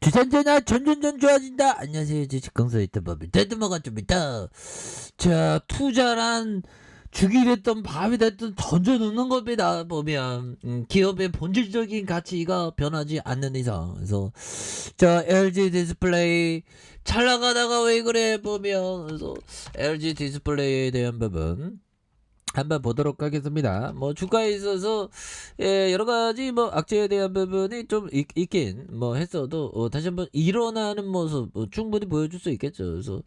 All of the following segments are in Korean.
주산전화 전전전 좋아진다. 안녕하세요. 주식강사 유튜버입니다. 데드머가 좀있다. 자, 투자란 죽이 됐던 밥이 됐든 던져놓는 겁니다. 보면 기업의 본질적인 가치가 변하지 않는 이상. 그래서 자, LG 디스플레이 잘 나가다가 왜 그래 보면, 그래서 LG 디스플레이에 대한 부분 한번 보도록 하겠습니다. 뭐 주가에 있어서 여러 가지 뭐 악재에 대한 부분이 좀 있긴 뭐 했어도 다시 한번 일어나는 모습 충분히 보여줄 수 있겠죠. 그래서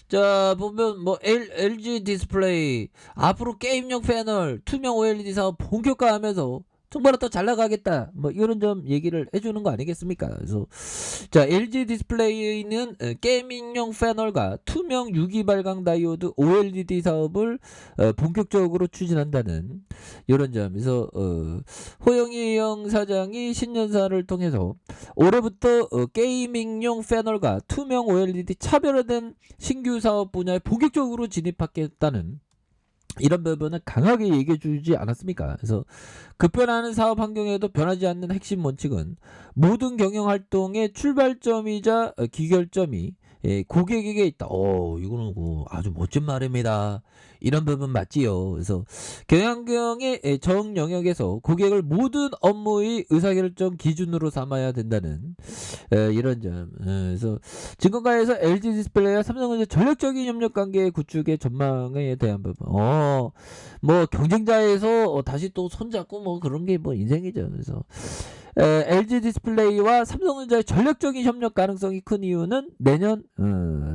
자 보면 뭐 LG 디스플레이 앞으로 게임용 패널 투명 OLED 사업 본격화하면서 정말 더 잘 나가겠다 뭐 이런 점 얘기를 해주는 거 아니겠습니까? 그래서 자 LG 디스플레이는 게이밍용 패널과 투명 유기 발광 다이오드 OLED 사업을 본격적으로 추진한다는 이런 점에서 호영이형 사장이 신년사를 통해서 올해부터 게이밍용 패널과 투명 OLED 차별화된 신규 사업 분야에 본격적으로 진입하겠다는 이런 부분은 강하게 얘기해 주지 않았습니까? 그래서 급변하는 사업 환경에도 변하지 않는 핵심 원칙은 모든 경영 활동의 출발점이자 기결점이 고객에게 있다. 이거는 아주 멋진 말입니다. 이런 부분 맞지요. 그래서 경영의 정 영역에서 고객을 모든 업무의 의사결정 기준으로 삼아야 된다는 이런 점. 그래서 증권가에서 LG 디스플레이와 삼성전자 전략적인 협력 관계 구축의 전망에 대한 부분. 뭐 경쟁자에서 다시 또 손잡고 뭐 그런 게 뭐 인생이죠. 그래서 LG 디스플레이와 삼성전자의 전략적인 협력 가능성이 큰 이유는 내년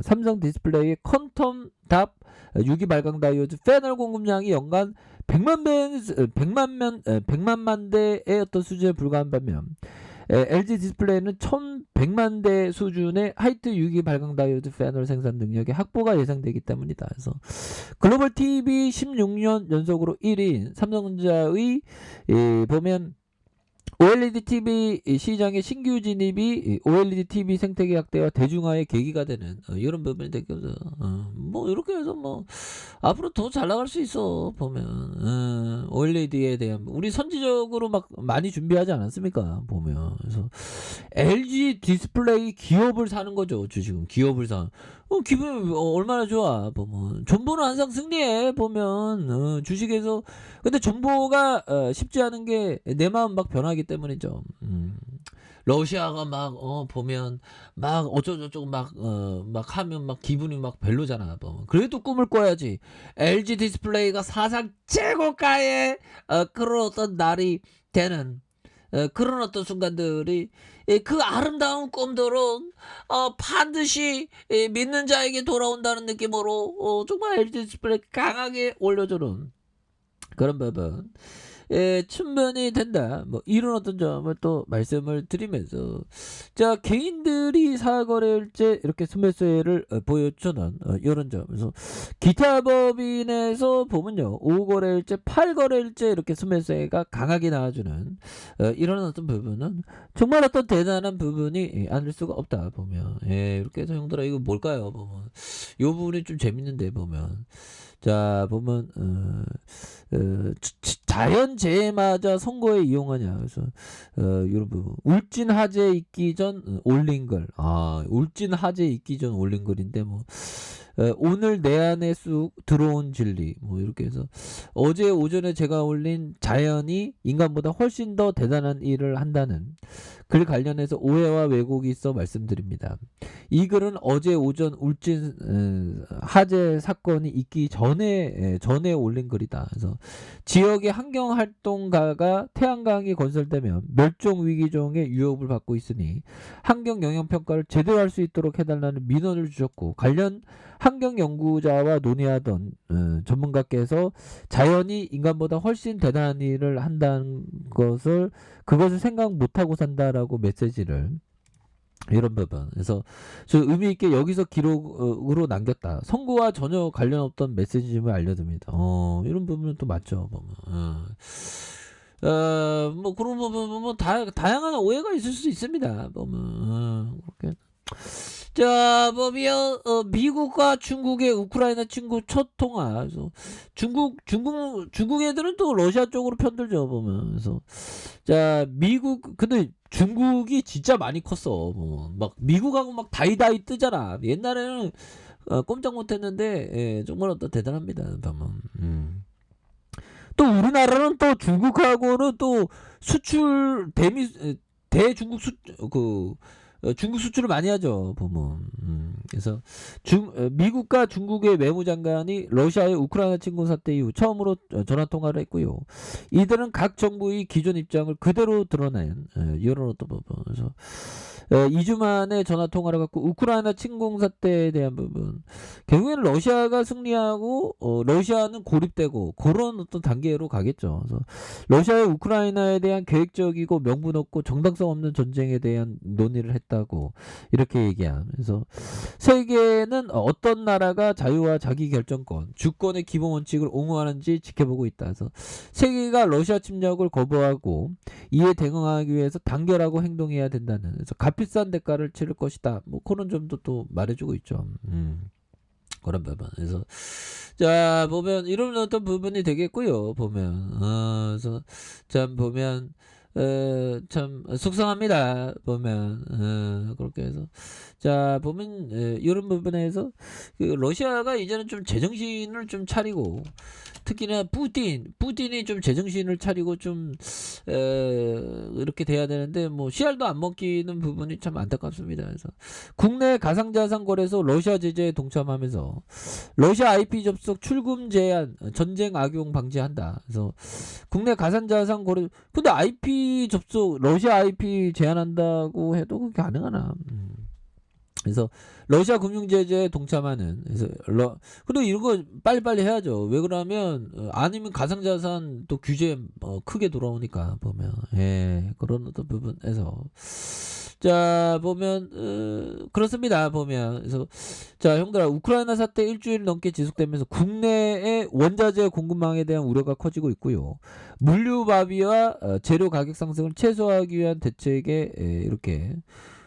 삼성 디스플레이의 퀀텀 답 유기 발광 다이오드 패널 공급량이 연간 100만 대의 어떤 수준에 불과한 반면 LG 디스플레이는 1100만 대 수준의 하이트 유기 발광 다이오드 패널 생산 능력의 확보가 예상되기 때문이다. 그래서 글로벌 TV 16년 연속으로 1위인 삼성전자의 보면 OLED TV 시장의 신규 진입이 OLED TV 생태계 확대와 대중화의 계기가 되는 이런 부분이 되거든. 뭐 이렇게 해서 뭐 앞으로 더 잘 나갈 수 있어 보면 OLED에 대한 우리 선지적으로 막 많이 준비하지 않았습니까 보면. 그래서 LG 디스플레이 기업을 사는 거죠. 지금 기업을 사. 기분이 얼마나 좋아 보면. 존버는 항상 승리해 보면 주식에서. 근데 존버가 쉽지 않은 게 내 마음 막 변하기 때문이죠. 러시아가 막 보면 막 어쩌고저쩌고 막 하면 막 기분이 막 별로잖아. 보면. 그래도 꿈을 꿔야지. LG 디스플레이가 사상 최고가의 그런 어떤 날이 되는 그런 어떤 순간들이 그 아름다운 꿈들은 반드시 믿는 자에게 돌아온다는 느낌으로 정말 LG 디스플레이 강하게 올려주는 그런 부분 충분히 된다. 뭐 이런 어떤 점을 또 말씀을 드리면서 자 개인들이 사거래일제 이렇게 순매수를 보여주는 이런 점. 그래서 기타 법인에서 보면요 5거래일제 8거래일제 이렇게 순매수가 강하게 나와주는 이런 어떤 부분은 정말 어떤 대단한 부분이 아닐 수가 없다 보면. 이렇게 해서 형들아 이거 뭘까요 보면 이 부분이 좀 재밌는데 보면. 자 보면 자연재해마저 선거에 이용하냐. 그래서 여러분 울진 화재 있기 전 올린 글. 울진 화재 있기 전 올린 글인데 뭐 오늘 내 안에 쑥 들어온 진리 뭐 이렇게 해서 어제 오전에 제가 올린 자연이 인간보다 훨씬 더 대단한 일을 한다는 글 관련해서 오해와 왜곡이 있어 말씀드립니다. 이 글은 어제 오전 울진 화재 사건이 있기 전에 올린 글이다. 그래서 지역의 환경활동가가 태양광이 건설되면 멸종위기종의 위협을 받고 있으니 환경영향평가를 제대로 할 수 있도록 해달라는 민원을 주셨고 관련 환경연구자와 논의하던 전문가께서 자연이 인간보다 훨씬 대단한 일을 한다는 그것을 생각 못하고 산다라고 메시지를 이런 부분. 그래서 저 의미 있게 여기서 기록으로 남겼다. 선거와 전혀 관련 없던 메시지임을 알려줍니다. 이런 부분은 또 맞죠. 보면. 뭐 그런 부분 보면 다양한 오해가 있을 수 있습니다. 보면 그렇게. 자, 보면 미국과 중국의 우크라이나 친구 첫 통화. 그래서 중국 애들은 또 러시아 쪽으로 편들죠 보면. 그래서 자, 미국 근데 중국이 진짜 많이 컸어. 막 미국하고 막 다이다이 뜨잖아. 옛날에는 꼼짝 못했는데 정말 또 대단합니다. 보면. 또 우리나라는 또 중국하고는 또 수출 대중국 중국 수출을 많이 하죠 보면. 그래서 미국과 중국의 외무장관이 러시아의 우크라이나 침공 사태 이후 처음으로 전화 통화를 했고요. 이들은 각 정부의 기존 입장을 그대로 드러낸 여론어떤 부분. 그래서 2주 만에 전화 통화를 갖고 우크라이나 침공 사태에 대한 부분, 결국에는 러시아가 승리하고 러시아는 고립되고 그런 어떤 단계로 가겠죠. 그래서 러시아의 우크라이나에 대한 계획적이고 명분 없고 정당성 없는 전쟁에 대한 논의를 했다고 이렇게 얘기함. 그래서 세계는 어떤 나라가 자유와 자기 결정권, 주권의 기본 원칙을 옹호하는지 지켜보고 있다. 그래서 세계가 러시아 침략을 거부하고 이에 대응하기 위해서 단결하고 행동해야 된다는, 그래서 값비싼 대가를 치를 것이다. 뭐 그런 점도 또 말해주고 있죠. 그런 부분. 그래서 자, 보면 이런 어떤 부분이 되겠고요. 보면 그래서 참 보면 참 속상합니다. 보면 그렇게 해서 자, 보면 이런 부분에서 그 러시아가 이제는 좀 제정신을 좀 차리고, 특히나 푸틴이 좀 제정신을 차리고 좀 이렇게 돼야 되는데 뭐 씨알도 안 먹히는 부분이 참 안타깝습니다. 그래서 국내 가상자산 거래소 러시아 제재에 동참하면서 러시아 IP 접속 출금 제한, 전쟁 악용 방지한다. 그래서 국내 가상자산 거래, 근데 IP 접속 러시아 IP 제한한다고 해도 그게 가능하나? 그래서 러시아 금융 제재에 동참하는, 그래서 그리고 이런 거 빨리빨리 해야죠. 왜 그러면 아니면 가상자산 또 규제 크게 돌아오니까 보면 그런 어떤 부분에서 자, 보면 그렇습니다. 보면 그래서 자, 형들아, 우크라이나 사태 일주일 넘게 지속되면서 국내의 원자재 공급망에 대한 우려가 커지고 있고요. 물류바비와 재료 가격 상승을 최소화하기 위한 대책에 이렇게,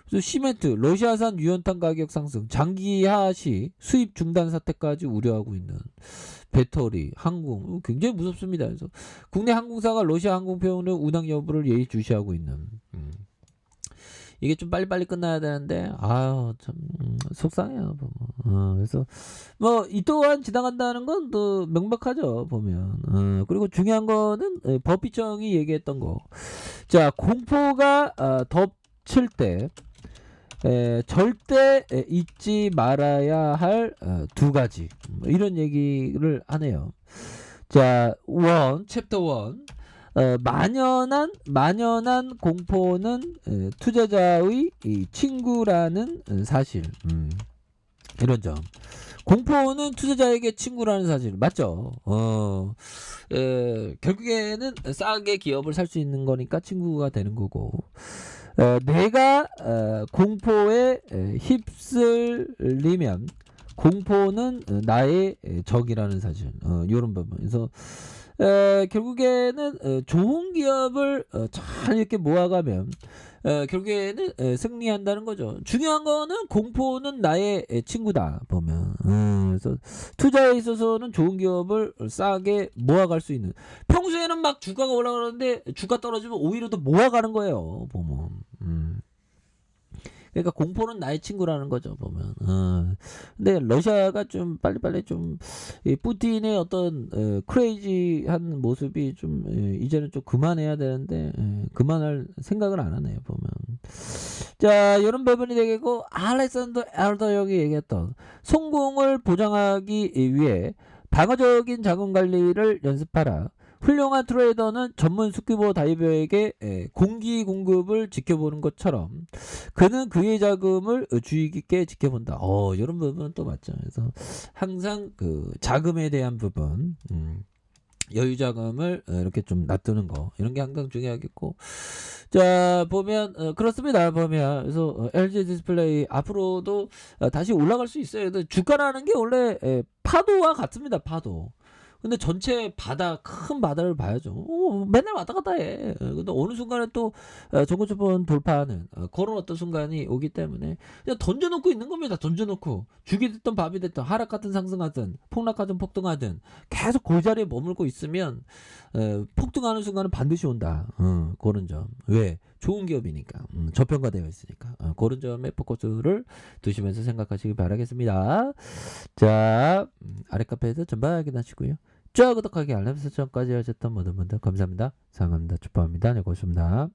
그래서 시멘트, 러시아산 유연탄 가격 상승, 장기화 시 수입 중단 사태까지 우려하고 있는, 배터리, 항공 굉장히 무섭습니다. 그래서 국내 항공사가 러시아 항공편의 운항 여부를 예의주시하고 있는, 이게 좀 빨리빨리 끝나야 되는데 아유 참 속상해요 보면. 그래서 뭐 이 또한 지나간다는 건 또 명백하죠 보면. 그리고 중요한 거는 법비청이 얘기했던 거. 자, 공포가 덮칠 때 절대 잊지 말아야 할 두 가지, 이런 얘기를 하네요. 자, 챕터 1. 만연한 공포는 투자자의 친구라는 사실. 이런 점. 공포는 투자자에게 친구라는 사실 맞죠? 결국에는 싸게 기업을 살 수 있는 거니까 친구가 되는 거고, 내가 공포에 휩쓸리면 공포는 나의 적이라는 사실. 이런 부분. 그래서 결국에는 좋은 기업을 잘 이렇게 모아가면 결국에는 승리한다는 거죠. 중요한 거는 공포는 나의 친구다 보면. 그래서 투자에 있어서는 좋은 기업을 싸게 모아갈 수 있는, 평소에는 막 주가가 올라가는데 주가 떨어지면 오히려 더 모아가는 거예요 보면. 그러니까 공포는 나의 친구라는 거죠 보면. 근데 러시아가 좀 빨리빨리 좀 푸틴의 어떤 크레이지한 모습이 좀 이제는 좀 그만해야 되는데 그만할 생각을 안 하네요 보면. 자, 이런 부분이 되겠고, 알렉산더 엘더역이 얘기했던 성공을 보장하기 위해 방어적인 자금 관리를 연습하라. 훌륭한 트레이더는 전문 스큐버 다이버에게 공기 공급을 지켜보는 것처럼 그는 그의 자금을 주의 깊게 지켜본다. 이런 부분은 또 맞죠. 그래서 항상 그 자금에 대한 부분, 여유 자금을 이렇게 좀 놔두는 거, 이런 게 항상 중요하겠고. 자, 보면 그렇습니다. 보면 그래서 LG 디스플레이 앞으로도 다시 올라갈 수 있어요. 근데 주가라는 게 원래 파도와 같습니다. 파도. 근데 전체 바다 큰 바다를 봐야죠. 맨날 왔다 갔다 해. 근데 어느 순간에 또 저거저번 돌파하는 그런 어떤 순간이 오기 때문에 그냥 던져놓고 있는 겁니다. 던져놓고 죽이 됐든 밥이 됐든 하락하든 상승하든 폭락하든 폭등하든 계속 그 자리에 머물고 있으면 폭등하는 순간은 반드시 온다. 그런 점. 왜? 좋은 기업이니까. 저평가되어 있으니까. 그런 점에 포커스를 두시면서 생각하시기 바라겠습니다. 자, 아래 카페에서 전방 확인하시고요. 저 구독하기 알람 설정까지 하셨던 모든 분들 감사합니다. 사랑합니다. 축복합니다. 네, 고맙습니다.